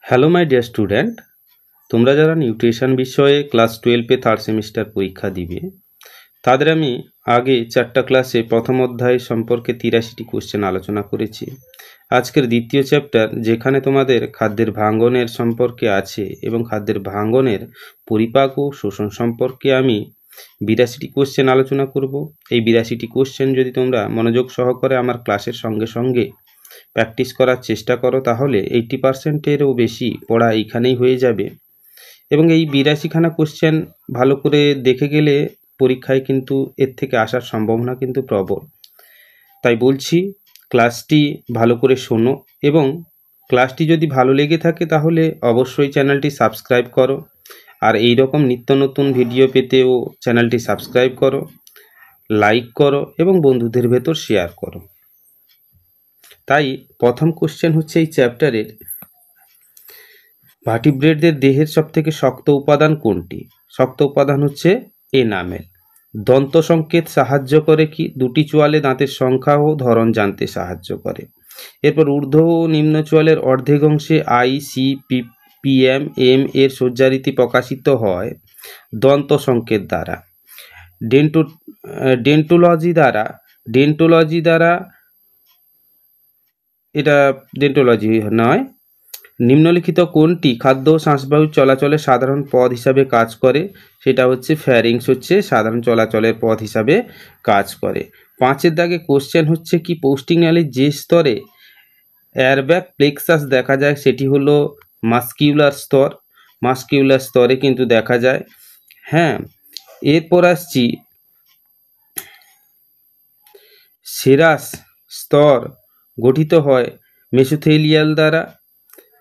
Hello my dear student, তোমরা যারা nutrition বিষয়ে ক্লাস 12-এ থার্ড সেমিস্টার পরীক্ষা দিবে তাদের আমি আগে 4টা ক্লাসে প্রথম অধ্যায় সম্পর্কে 83টি কোশ্চেন আলোচনা করেছি। আজকের দ্বিতীয় চ্যাপ্টার যেখানে তোমাদের খাদ্যের ভাঙ্গনের সম্পর্কে আছে এবং খাদ্যের ভাঙ্গনের পরিপাক ও শোষণ সম্পর্কে আমি 82টি কোশ্চেন আলোচনা করব। এই 82টি কোশ্চেন যদি তোমরা মনোযোগ সহকারে আমার ক্লাসের সঙ্গে সঙ্গে প্র্যাকটিস করার চেষ্টা করো তাহলে 80%-এরও বেশি পড়া এইখানেই হয়ে যাবে। এবং এই 82খানা কোশ্চেন ভালো করে দেখে গেলে পরীক্ষায় কিন্তু এর থেকে আসার সম্ভাবনা কিন্তু প্রবল। তাই বলছি ক্লাসটি ভালো করে শোনো এবং ক্লাসটি যদি ভালো লেগে থাকে তাহলে অবশ্যই চ্যানেলটি সাবস্ক্রাইব করো। আর এই রকম নিত্য নতুন ভিডিও পেতেও চ্যানেলটি সাবস্ক্রাইব করো, লাইক করো এবং বন্ধুদের ভেতর শেয়ার করো। তাই প্রথম কোশ্চেন হচ্ছে এই চ্যাপ্টারের, ভার্টিব্রেটদের দেহের সবথেকে শক্ত উপাদান কোনটি? শক্ত উপাদান হচ্ছে এনামেল। দন্ত সংকেত সাহায্য করে কি? দুটি চোয়ালে দাঁতের সংখ্যা ও ধরন জানতে সাহায্য করে। এরপর ঊর্ধ্ব ও নিম্ন চোয়ালের অর্ধেক অংশে ICPM এর সজ্জারীতি প্রকাশিত হয় দন্ত সংকেত দ্বারা। ডেন্টোলজি দ্বারা এটা ডেন্টোলজি নয়। নিম্নলিখিত কোনটি খাদ্য ও শ্বাসবায়ু চলাচলের সাধারণ পথ হিসাবে কাজ করে? সেটা হচ্ছে ফ্যারিংস হচ্ছে সাধারণ চলাচলের পথ হিসাবে কাজ করে। 5-এর দাগে কোশ্চেন হচ্ছে কি পৌষ্টিক নালীর যে স্তরে এয়ারব্যাগ প্লেক্সাস দেখা যায় সেটি হলো মাস্কিউলার স্তর। মাস্কিউলার স্তরে কিন্তু দেখা যায়। হ্যাঁ, এরপর আসছি সেরাস স্তর গঠিত হয় মেসোথেলিয়াল দ্বারা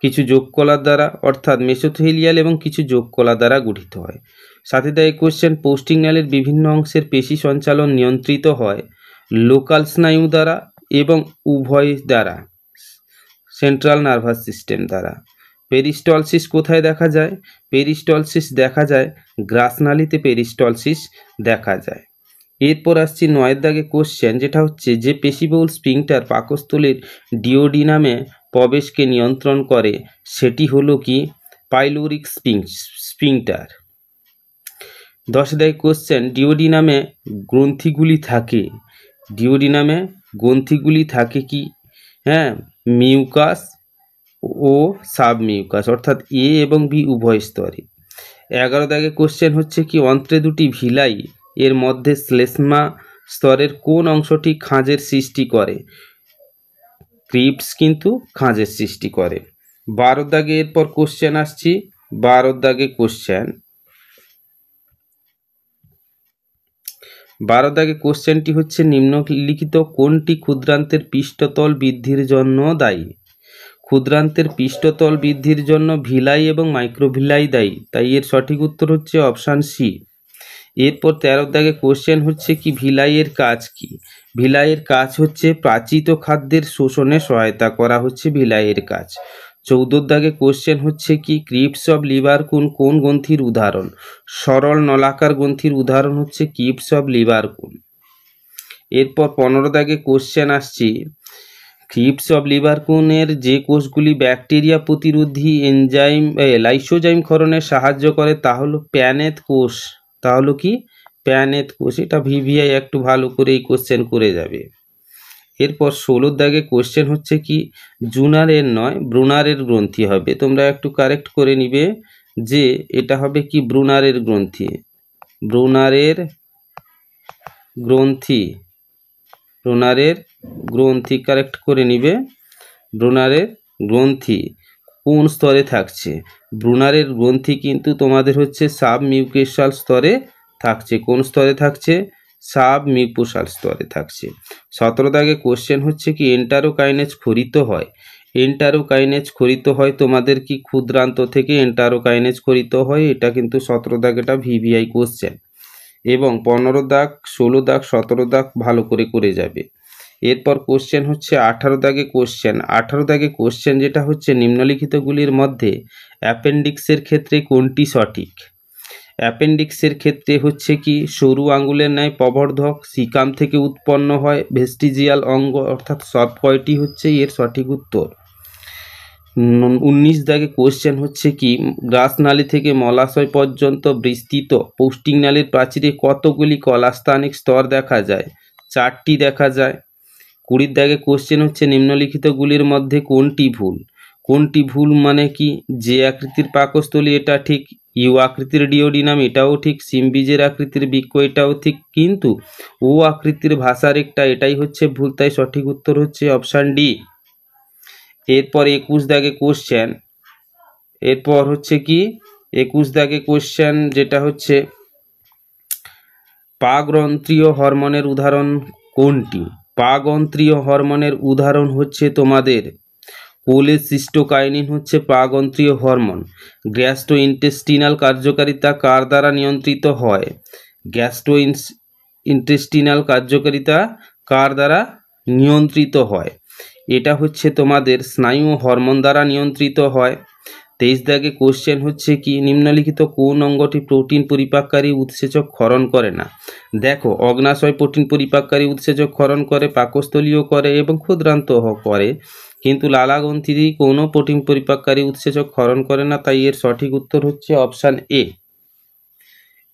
কিছু যোগকলা দ্বারা, অর্থাৎ মেসোথেলিয়াল এবং কিছু যোগকলা দ্বারা গঠিত হয়। সাথে দেয় কোশ্চেন পৌষ্টিক নালীর বিভিন্ন অংশের পেশি সঞ্চালন নিয়ন্ত্রিত হয় লোকাল স্নায়ু দ্বারা এবং উভয় দ্বারা, সেন্ট্রাল নার্ভাস সিস্টেম দ্বারা। পেরিস্টলসিস কোথায় দেখা যায়? পেরিস্টলসিস দেখা যায় গ্রাসনালীতে পেরিস্টলসিস দেখা যায়। এরপর আসছি 9-এর দাগে কোশ্চেন, যেটা হচ্ছে যে পেশিবহুল স্ফিংটার পাকস্থলীর ডিওডিনামে প্রবেশকে নিয়ন্ত্রণ করে সেটি হলো কি পাইলোরিক স্ফিংটার। 10-এর দাগে কোশ্চেন ডিওডিনামে গ্রন্থিগুলি থাকে। ডিওডিনামে গ্রন্থিগুলি থাকে কি? হ্যাঁ, মিউকাস ও সাব মিউকাস, অর্থাৎ A এবং B উভয় স্তরে। 11 দাগে কোশ্চেন হচ্ছে কি অন্ত্রে দুটি ভিলাই এর মধ্যে শ্লেষ্মা স্তরের কোন অংশটি খাঁজের সৃষ্টি করে? ক্রিপ্টস কিন্তু খাঁজের সৃষ্টি করে। 12 দাগে এরপর কোশ্চেন আসছি 12 দাগে কোশ্চেন 12 দাগে কোশ্চেনটি হচ্ছে নিম্নলিখিত কোনটি ক্ষুদ্রান্তের পৃষ্ঠতল বৃদ্ধির জন্য দায়ী? ক্ষুদ্রান্তের পৃষ্ঠতল বৃদ্ধির জন্য ভিলাই এবং মাইক্রোভিলাই দায়ী, তাই এর সঠিক উত্তর হচ্ছে অপশান সি। এরপর 13 দাগে কোশ্চেন হচ্ছে কি ভিলাইয়ের কাজ কি? ভিলাইয়ের কাজ হচ্ছে প্রাচিত খাদ্যের শোষণে সহায়তা করা হচ্ছে ভিলাইয়ের কাজ। 14 দাগে কোশ্চেন হচ্ছে কি ক্রিপ্টস অফ লিভার কোন গ্রন্থির উদাহরণ? সরল নলাকার গ্রন্থির উদাহরণ হচ্ছে ক্রিপ্টস অফ লিভার কোন। এরপর 15 দাগে কোশ্চেন আসছি ক্রিপ্টস অফ লিভার কোনের যে কোষগুলি ব্যাকটেরিয়া প্রতিরোধী এনজাইম লাইসোজাইম ক্ষরণে সাহায্য করে তা হলো প্যানেথ কোষ। তাহলে কি প্যানেথ কোষ। এটা ভিভিআই একটু ভালো করে এই কোশ্চেন করে যাবে। এরপর 16 দাগে কোশ্চেন হচ্ছে কি জুনারের নয় ব্রুনারের গ্রন্থি হবে। তোমরা একটু কারেক্ট করে নিবে যে এটা হবে কি ব্রুনারের গ্রন্থি। ব্রুনারের গ্রন্থি, ব্রুনারের গ্রন্থি কারেক্ট করে নিবে। ব্রুনারের গ্রন্থি কোন স্তরে থাকছে? ব্রুনারের গ্রন্থি কিন্তু তোমাদের হচ্ছে সাব মিউকেশাল স্তরে থাকছে। কোন স্তরে থাকছে? সাব মিউকোশাল স্তরে থাকছে। 17 দাগে কোশ্চেন হচ্ছে কি এন্টারোকাইনেজ খরিত হয়। এন্টারোকাইনেজ খরিত হয় তোমাদের কি ক্ষুদ্রান্ত থেকে এন্টারোকাইনেজ খরিত হয়। এটা কিন্তু 17 দাগেটা ভিভিআই কোশ্চেন। এবং 15 দাগ 16 দাগ 17 দাগ ভালো করে করে যাবে। এরপর কোশ্চেন হচ্ছে 18 দাগে কোশ্চেন। 18 দাগে কোশ্চেন যেটা হচ্ছে নিম্নলিখিতগুলির মধ্যে অ্যাপেন্ডিক্সের ক্ষেত্রে কোনটি সঠিক? অ্যাপেন্ডিক্সের ক্ষেত্রে হচ্ছে কি সরু আঙ্গুলের ন্যায় প্রবর্ধক সিকাম থেকে উৎপন্ন হয় ভেস্টিজিয়াল অঙ্গ, অর্থাৎ সব কয়টি হচ্ছে এর সঠিক উত্তর। 19 দাগে কোশ্চেন হচ্ছে কি, গ্রাসনালী থেকে মলাশয় পর্যন্ত বিস্তৃত পৌষ্টিক নালীর প্রাচীরে কতগুলি কলাস্থানিক স্তর দেখা যায়? 4টি দেখা যায়। 20 দাগে কোশ্চেন হচ্ছে নিম্নলিখিতগুলির মধ্যে কোনটি ভুল? কোনটি ভুল মানে কি, যে আকৃতির পাকস্থলী এটা ঠিক, ইউ আকৃতির ডিওডিনাম এটাও ঠিক, সিমবিজের আকৃতির বৃক্ক এটাও ঠিক, কিন্তু ও আকৃতির ভাষারেখটা এটাই হচ্ছে ভুল, তাই সঠিক উত্তর হচ্ছে অপশান ডি। এরপর 21 দাগে কোশ্চেন, এরপর হচ্ছে কি 21 দাগে কোশ্চেন যেটা হচ্ছে পাগন্ত্রীয় হরমোনের উদাহরণ কোনটি? পাগন্ত্রীয় হরমোনের উদাহরণ হচ্ছে তোমাদের কোলেসিস্টোকাইনিন হচ্ছে পাগন্ত্রীয় হরমোন। গ্যাস্ট্রোইন্টেস্টিনাল কার্যকারিতা কার দ্বারা নিয়ন্ত্রিত হয়? গ্যাস্ট্রোইন্টেস্টিনাল কার্যকারিতা কার দ্বারা নিয়ন্ত্রিত হয়? এটা হচ্ছে তোমাদের স্নায়ু হরমোন দ্বারা নিয়ন্ত্রিত হয়। 23 দাগে কোশ্চেন হচ্ছে কি, নিম্নলিখিত কোন অঙ্গটি প্রোটিন পরিপাককারী উৎসেচক ক্ষরণ করে না? দেখো, অগ্নাশয় প্রোটিন পরিপাককারী উৎসেচক ক্ষরণ করে, পাকস্থলীও করে এবং ক্ষুদ্রান্ত করে, কিন্তু লালাগ্রন্থি কোনো প্রোটিন পরিপাককারী উৎসেচক ক্ষরণ করে না, তাই এর সঠিক উত্তর হচ্ছে অপশান এ।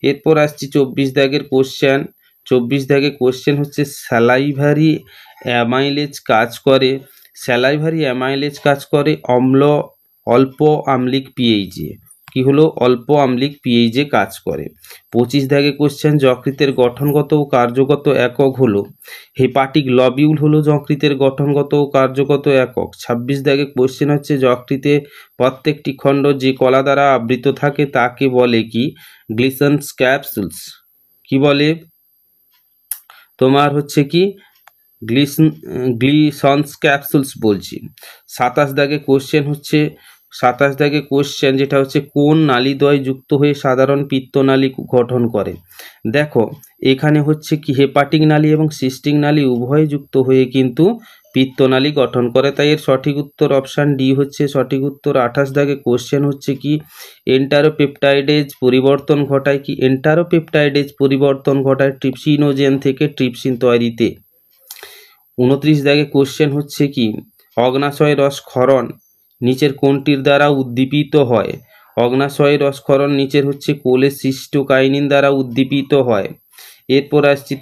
এরপর আসছি 24 দাগের কোশ্চেন। 24 দাগে কোশ্চেন হচ্ছে স্যালাইভারি অ্যামাইলেজ কাজ করে। স্যালাইভারি অ্যামাইলেজ কাজ করে অল্প আম্লিক পিএইচে। কি হলো? অল্প আম্লিক পিএইচে কাজ করে। 25 দাগে কোশ্চেন, যকৃতের গঠনগত ও কার্যগত একক হলো? হেপাটিক লবিউল হলো যকৃতের গঠনগত ও কার্যগত একক। 26 দাগে কোশ্চেন হচ্ছে, যকৃতে প্রত্যেকটি খণ্ড যে কলা দ্বারা আবৃত থাকে তাকে বলে কি? Glisson's capsules. কি বলে? তোমার হচ্ছে কি গ্লিসন্স ক্যাপসুলস বলছি। 27 দাগে কোশ্চেন হচ্ছে, 27 দাগে কোশ্চেন যেটা হচ্ছে, কোন নালীদ্বয় যুক্ত হয়ে সাধারণ পিত্তনালী গঠন করে? দেখো, এখানে হচ্ছে কি হেপাটিক নালী এবং সিস্টিক নালী উভয় যুক্ত হয়ে কিন্তু পিত্তনালী গঠন করে, তাই এর সঠিক উত্তর অপশান ডি হচ্ছে সঠিক উত্তর। 28 দাগে কোশ্চেন হচ্ছে কি, এন্টারোপেপটাইডেজ পরিবর্তন ঘটায় কি? এন্টারোপেপটাইডেজ পরিবর্তন ঘটায় ট্রিপসিনোজেন থেকে ট্রিপসিন তৈরিতে। 29 দাগে কোশ্চেন হচ্ছে কি, অগ্নাশয় রস ক্ষরণ নিচের কোনটির দ্বারা উদ্দীপিত হয়? অগ্নাশয় রস ক্ষরণ নিচের হচ্ছে কোলেসিস্টোকাইনিন দ্বারা উদ্দীপিত হয়। এরপর আসছি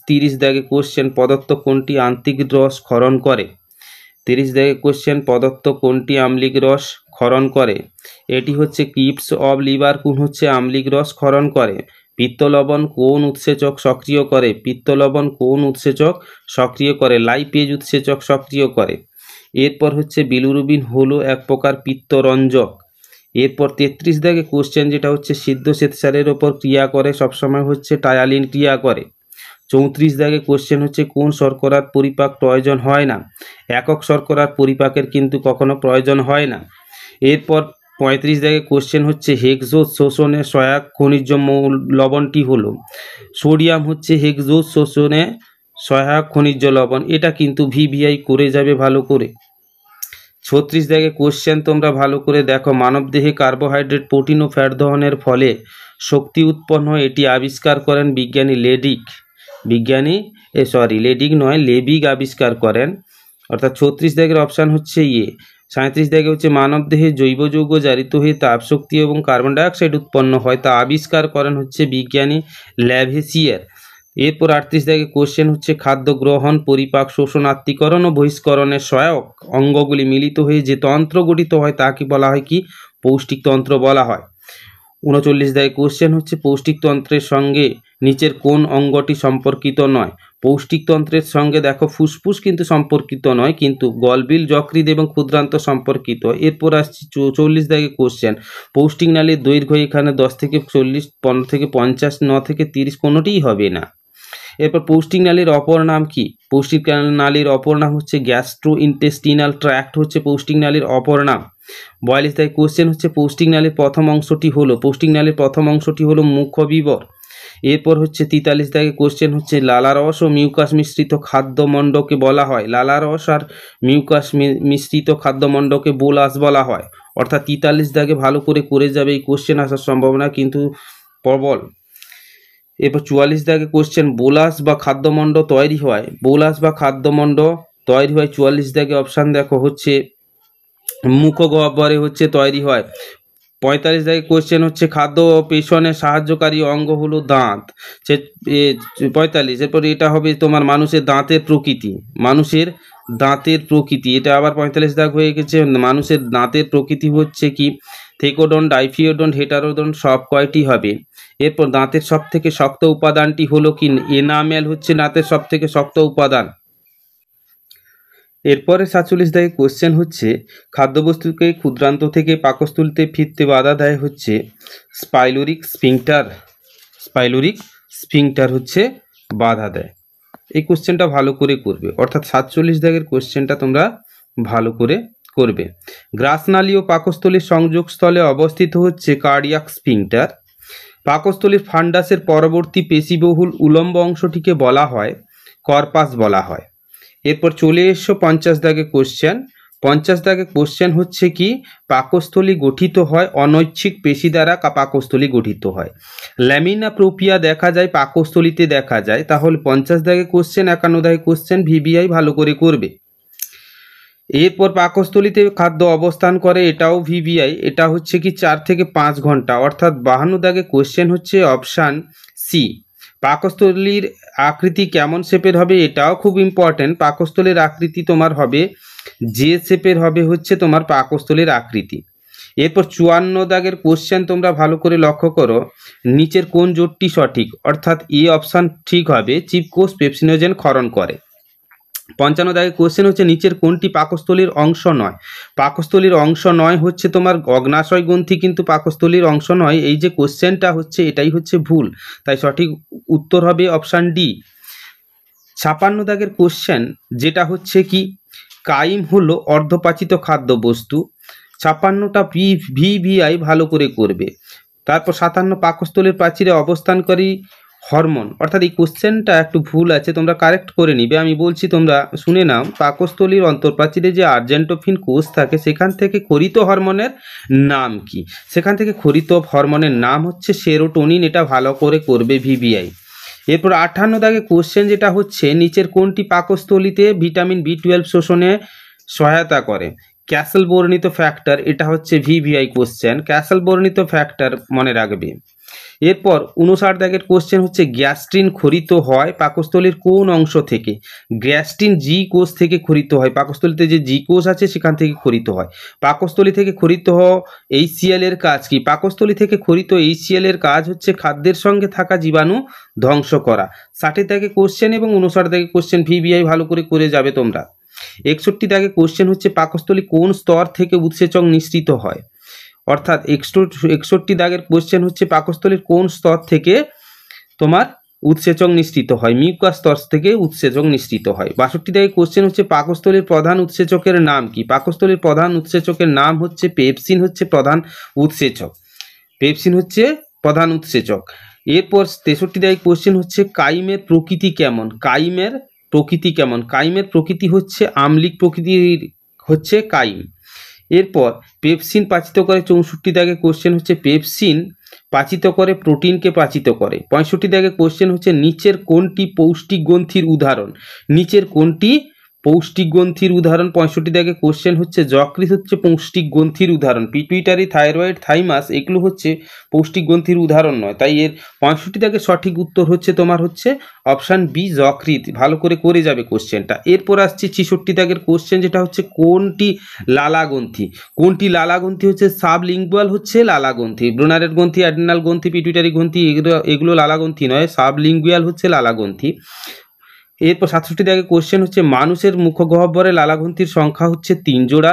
30 দাগে কোশ্চেন, পদার্থ কোনটি আন্তিক রস ক্ষরণ করে? 30 দাগে কোশ্চেন, পদার্থ কোনটি আম্লিক রস ক্ষরণ করে? এটি হচ্ছে ক্রিপস অব লিভার কোন হচ্ছে আম্লিক রস ক্ষরণ করে। পিত্তলবণ কোন উৎসেচক সক্রিয় করে? পিত্তলবণ কোন উৎসেচক সক্রিয় করে? লাইপেজ উৎসেচক সক্রিয় করে। এরপর হচ্ছে বিলিরুবিন হলো এক প্রকার পিত্তরঞ্জক। এরপর 33 দাগে কোশ্চেন যেটা হচ্ছে, সিদ্ধ শ্বেতসারের ওপর ক্রিয়া করে সবসময় হচ্ছে টায়ালিন ক্রিয়া করে। 34 দাগে কোশ্চেন হচ্ছে, কোন শর্করার পরিপাক প্রয়োজন হয় না? একক শর্করার পরিপাকের কিন্তু কখনো প্রয়োজন হয় না। এরপর 35 দাগে কোশ্চেন হচ্ছে, হেক্সোজ শোষণে সহায়ক খনিজ লবণটি হলো? সোডিয়াম হচ্ছে হেক্সোজ শোষণে সহায়ক খনিজ লবণ। এটা কিন্তু ভিভিআই করে যাবে ভালো করে। 36 দাগে কোশ্চেন তোমরা ভালো করে দেখো, মানবদেহে কার্বোহাইড্রেট প্রোটিন ও ফ্যাট দহনের ফলে শক্তি উৎপন্ন হয়, এটি আবিষ্কার করেন বিজ্ঞানী লেডিক। লেবিগ আবিষ্কার করেন। অর্থাৎ 36 দাগের অপশান হচ্ছে ইয়ে। 37 দাগে হচ্ছে, মানবদেহে জৈব যৌগ জারিত হয়ে তাপশক্তি এবং কার্বন ডাইঅক্সাইড উৎপন্ন হয়, তা আবিষ্কার করেন হচ্ছে বিজ্ঞানী ল্যাভেসিয়ার। এরপর 38 দাগে কোশ্চেন হচ্ছে, খাদ্য গ্রহণ, পরিপাক, শোষণ, আত্তীকরণ ও বহিষ্করণের সহায়ক অঙ্গগুলি মিলিত হয়ে যে তন্ত্র গঠিত হয় তাকে বলা হয় কি? পৌষ্টিক তন্ত্র বলা হয়। 39 দাগে কোশ্চেন হচ্ছে, পৌষ্টিক তন্ত্রের সঙ্গে নিচের কোন অঙ্গটি সম্পর্কিত নয়? পৌষ্টিক তন্ত্রের সঙ্গে দেখো, ফুসফুস কিন্তু সম্পর্কিত নয়, কিন্তু গলবিল, যকৃৎ এবং ক্ষুদ্রান্ত সম্পর্কিত। এরপর আসছি 40 দাগে কোশ্চেন, পৌষ্টিক নালীর দৈর্ঘ্য এখানে 10 থেকে 40, 15 থেকে 50, 9 থেকে 30 কোনোটিই হবে না। এরপর পৌষ্টিক নালীর অপর নাম কি? পৌষ্টিক নালীর অপর নাম হচ্ছে গ্যাস্ট্রো ইন্টেস্টিনাল ট্র্যাক্ট হচ্ছে পৌষ্টিক নালীর অপর নাম। 42 দাগে কোশ্চেন হচ্ছে, পৌষ্টিক নালীর প্রথম অংশটি হলো? পৌষ্টিক নালীর প্রথম অংশটি হলো মুখবিবর। এরপর হচ্ছে 43 দাগে কোশ্চেন হচ্ছে, লালারস ও মিউকাস মিশ্রিত খাদ্যমণ্ডকে বলা হয়? লালারস আর মিউকাস মিশ্রিত খাদ্যমণ্ডকে বোলাস বলা হয়। অর্থাৎ 43 দাগে ভালো করে যাবে, এই কোশ্চেন আসার সম্ভাবনা কিন্তু প্রবল। এরপর 44 দাগে কোশ্চেন, বোলাস বা খাদ্যমণ্ড তৈরি হয়? 44 দাগে অপশান দেখো হচ্ছে মুখগহ্বরে হচ্ছে তৈরি হয়। 45 দাগে কোশ্চেন হচ্ছে খাদ্য পেশনে সাহায্যকারী অঙ্গ হলো দাঁত। 45 এরপরে এটা হবে তোমার মানুষের দাঁতের প্রকৃতি, মানুষের দাঁতের প্রকৃতি। এটা আবার 45 দাগ হয়ে গেছে। মানুষের দাঁতের প্রকৃতি হচ্ছে কি থেকোডন্ট, ডাইফিওডন্ট, হেটারোডন্ট সব কয়টি হবে। এরপর দাঁতের সব থেকে শক্ত উপাদানটি হলো কি এনামেল হচ্ছে দাঁতের সব থেকে শক্ত উপাদান। এরপরে 47 দাগে কোশ্চেন হচ্ছে খাদ্যবস্তুকে ক্ষুদ্রান্ত থেকে পাকস্থলীতে ফিরতে বাধা দেয় হচ্ছে স্পাইলোরিক স্ফিংটার। স্পাইলোরিক স্ফিংটার হচ্ছে বাধা দেয়। এই কোশ্চেনটা ভালো করে করবে, অর্থাৎ 47 দাগের কোশ্চেনটা তোমরা ভালো করে করবে। গ্রাসনালী ও পাকস্থলীর সংযোগস্থলে অবস্থিত হচ্ছে কার্ডিয়াক স্ফিংটার। পাকস্থলীর ফান্ডাসের পরবর্তী পেশিবহুল উলম্ব অংশটিকে বলা হয় কর্পাস বলা হয়। এরপর চলে এসো 50 দাগে কোশ্চেন। 50 দাগে কোশ্চেন হচ্ছে কি পাকস্থলী গঠিত হয় অনৈচ্ছিক পেশি দ্বারা পাকস্থলী গঠিত হয়। ল্যামিনা প্রোপিয়া দেখা যায় পাকস্থলীতে দেখা যায়। তাহলে 50 দাগে কোশ্চেন, 51 দাগে কোশ্চেন ভিভিআই ভালো করে করবে। এরপর পাকস্থলীতে খাদ্য অবস্থান করে, এটাও ভিভিআই। এটা হচ্ছে কি 4 থেকে 5 ঘন্টা, অর্থাৎ 52 দাগে কোশ্চেন হচ্ছে অপশান সি। পাকস্থলীর আকৃতি কেমন শেপের হবে, এটাও খুব ইম্পর্টেন্ট। পাকস্থলীর আকৃতি তোমার হবে যে শেপের হবে হচ্ছে তোমার পাকস্থলীর আকৃতি। এরপর 54 দাগের কোশ্চেন তোমরা ভালো করে লক্ষ্য করো, নিচের কোন জোটটি সঠিক, অর্থাৎ এ অপশান ঠিক হবে চিপ কোষ পেপসিনোজেন ক্ষরণ করে। 55 দাগে কোশ্চেন হচ্ছে নিচের কোনটি পাকস্থলীর অংশ নয়। পাকস্থলীর অংশ নয় হচ্ছে তোমার অগ্নাশয় গ্রন্থি, কিন্তু পাকস্থলীর অংশ নয়। এই যে কোশ্চেনটা হচ্ছে এটাই হচ্ছে ভুল, তাই সঠিক উত্তর হবে অপশান ডি। 56 দাগের কোশ্চেন যেটা হচ্ছে কি কাইম হলো অর্ধপাচিত খাদ্যবস্তু। 56টা ভিভিআই ভালো করে করবে। তারপর 57 পাকস্থলীর প্রাচীরে অবস্থানকারী হরমোন, অর্থাৎ এই কোশ্চেনটা একটু ভুল আছে, তোমরা কারেক্ট করে নিবে। আমি বলছি তোমরা শুনে নাও। পাকস্থলীর অন্তঃপ্রাচীরে যে আর্জেন্টোফিন কোষ থাকে সেখান থেকে খরিত হরমোনের নাম কি? সেখান থেকে খরিত হরমোনের নাম হচ্ছে সেরোটোনিন। এটা ভালো করে করবে ভিভিআই। এরপর 58 দাগে কোশ্চেন যেটা হচ্ছে নিচের কোনটি পাকস্থলীতে ভিটামিন B12 শোষণে সহায়তা করে। ক্যাসেল বর্ণিত ফ্যাক্টর, এটা হচ্ছে ভিভিআই কোশ্চেন। ক্যাসেল বর্ণিত ফ্যাক্টর মনে রাখবে। এরপর 59 দাগের কোশ্চেন হচ্ছে গ্যাস্ট্রিন খরিত হয় পাকস্থলীর কোন অংশ থেকে। গ্যাস্ট্রিন জি কোষ থেকে খরিত হয়। পাকস্থলীতে যে জি কোষ আছে সেখান থেকে খরিত হয়। পাকস্থলী থেকে খরিত হওয়া HCl এর কাজ কি? পাকস্থলী থেকে খরিত HCl এর কাজ হচ্ছে খাদ্যের সঙ্গে থাকা জীবাণু ধ্বংস করা। 60 দাগে কোশ্চেন এবং 59 দাগে কোশ্চেন ভিভিআই ভালো করে যাবে তোমরা। 61 দাগে কোশ্চেন হচ্ছে পাকস্থলী কোন স্তর থেকে উৎসেচক নিঃসৃত হয়, অর্থাৎ 61 দাগের কোশ্চেন হচ্ছে পাকস্থলীর কোন স্তর থেকে তোমার উৎসেচক নিঃসৃত হয়। মিউকাস স্তর থেকে উৎসেচক নিঃসৃত হয়। 62 দাগের কোশ্চেন হচ্ছে পাকস্থলীর প্রধান উৎসেচকের নাম কি? পাকস্থলীর প্রধান উৎসেচকের নাম হচ্ছে পেপসিন, হচ্ছে প্রধান উৎসেচক। পেপসিন হচ্ছে প্রধান উৎসেচক। এরপর 63 দাগের কোশ্চেন হচ্ছে কাইমের প্রকৃতি কেমন। কাইমের প্রকৃতি কেমন? কাইমের প্রকৃতি হচ্ছে আম্লিক প্রকৃতির হচ্ছে কাইম। এরপর পেপসিন পাচিত করে। 64 দাগে কোশ্চেন হচ্ছে পেপসিন পাচিত করে প্রোটিনকে পাচিত করে। 65 দাগে কোশ্চেন হচ্ছে নিচের কোনটি পৌষ্টিক গ্রন্থির উদাহরণ। নিচের কোনটি পৌষ্টিক গ্রন্থির উদাহরণ? 65 দাগে কোশ্চেন হচ্ছে যকৃৎ হচ্ছে পৌষ্টিক গ্রন্থির উদাহরণ। পিটুইটারি, থাইরয়েড, থাইমাস এগুলো হচ্ছে পৌষ্টিক গ্রন্থির উদাহরণ নয়। তাই এর 65 দাগে সঠিক উত্তর হচ্ছে তোমার হচ্ছে অপশান বি যকৃৎ। ভালো করে যাবে কোশ্চেনটা। এরপর আসছে 66 দাগের কোশ্চেন যেটা হচ্ছে কোনটি লালা গ্রন্থি। কোনটি লালা গ্রন্থি হচ্ছে সাবলিঙ্গুয়াল হচ্ছে লালা গ্রন্থি। ব্রোনারের গ্রন্থি, অ্যাডেনাল গ্রন্থি, পিটুইটারি গ্রন্থি এগুলো লালা গ্রন্থি নয়, সাবলিঙ্গুয়াল হচ্ছে লালা গ্রন্থি। এরপর 67 দাগে কোশ্চেন হচ্ছে মানুষের মুখগহ্বরে লালাগ্রন্থির সংখ্যা হচ্ছে 3 জোড়া।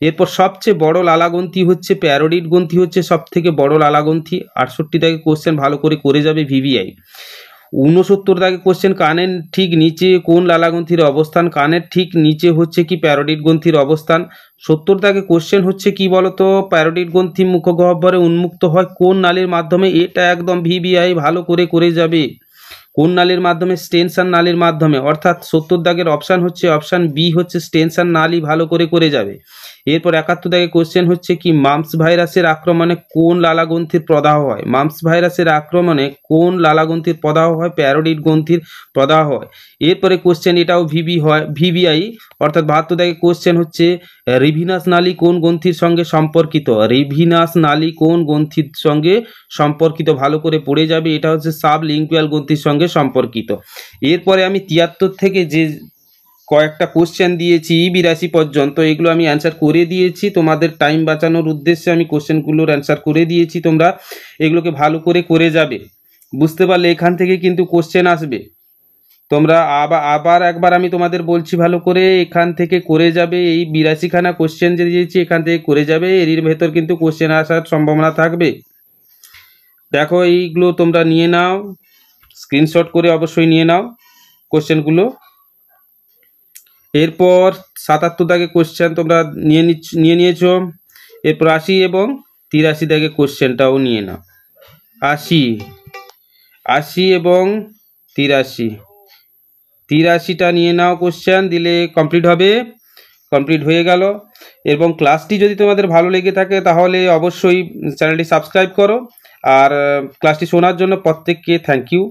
এরপর সবচেয়ে বড় লালাগ্রন্থি হচ্ছে প্যারোডিড গ্রন্থি, হচ্ছে সব থেকে বড় লালাগ্রন্থি। 68 দাগে কোশ্চেন ভালো করে যাবে ভিভিআই। 69 দাগে কোশ্চেন কানের ঠিক নিচে কোন লালাগ্রন্থির অবস্থান। কানের ঠিক নিচে হচ্ছে কি প্যারোডিড গ্রন্থির অবস্থান। 70 দাগে কোশ্চেন হচ্ছে কি বলতো প্যারোডিড গ্রন্থি মুখগহ্বরে উন্মুক্ত হয় কোন নালীর মাধ্যমে। এটা একদম ভিভিআই ভালো করে যাবে। কোন নালীর মাধ্যমে? স্টেনসান নালীর মাধ্যমে। অর্থাৎ 70 দাগের অপশান হচ্ছে অপশান বি হচ্ছে স্টেনসান নালী। ভালো করে যাবে। এরপর 71 দাগে কোশ্চেন হচ্ছে কি মাম্পস ভাইরাসের আক্রমণে কোন লালাগ্রন্থির প্রদাহ হয়? মাম্পস ভাইরাসের আক্রমণে কোন লালাগ্রন্থির প্রদাহ হয়? প্যারোডিড গ্রন্থির প্রদাহ হয়। এরপরে কোশ্চেন এটাও ভিভিআই অর্থাৎ 72 দাগে কোশ্চেন হচ্ছে রিভিনাস নালী কোন গ্রন্থির সঙ্গে সম্পর্কিত? রিভিনাস নালী কোন গ্রন্থির সঙ্গে সম্পর্কিত? ভালো করে পড়ে যাবে, এটা হচ্ছে সাবলিঙ্গুয়াল গ্রন্থির সঙ্গে সম্পর্কিত। এরপরে আমি 73 থেকে যে কয়েকটা কোশ্চেন দিয়েছি 82 পর্যন্ত, এগুলো আমি অ্যান্সার করে দিয়েছি। তোমাদের টাইম বাঁচানোর উদ্দেশ্যে আমি কোশ্চেনগুলোর অ্যান্সার করে দিয়েছি, তোমরা এগুলোকে ভালো করে যাবে। বুঝতে পারলে এখান থেকে কিন্তু কোশ্চেন আসবে, তোমরা আবার একবার আমি তোমাদের বলছি ভালো করে, এখান থেকে করে যাবে। এই 82খানা কোশ্চেন যে দিয়েছি এখান থেকে করে যাবে, এর ভেতর কিন্তু কোশ্চেন আসার সম্ভাবনা থাকবে। দেখো এইগুলো তোমরা নিয়ে নাও, স্ক্রিনশট করে অবশ্যই নিয়ে নাও কোশ্চেনগুলো। এরপর 77 দাগে কোশ্চেন তোমরা নিয়ে নিয়েছো। এরপর 80 এবং 83 দাগে কোশ্চেনটাও নিয়ে নাও। 80 এবং 83টা নিয়ে নাও, কোশ্চেন দিলে কমপ্লিট হবে। কমপ্লিট হয়ে গেল। এবং ক্লাসটি যদি তোমাদের ভালো লেগে থাকে তাহলে অবশ্যই চ্যানেলটি সাবস্ক্রাইব করো। আর ক্লাসটি শোনার জন্য প্রত্যেককে থ্যাংক ইউ।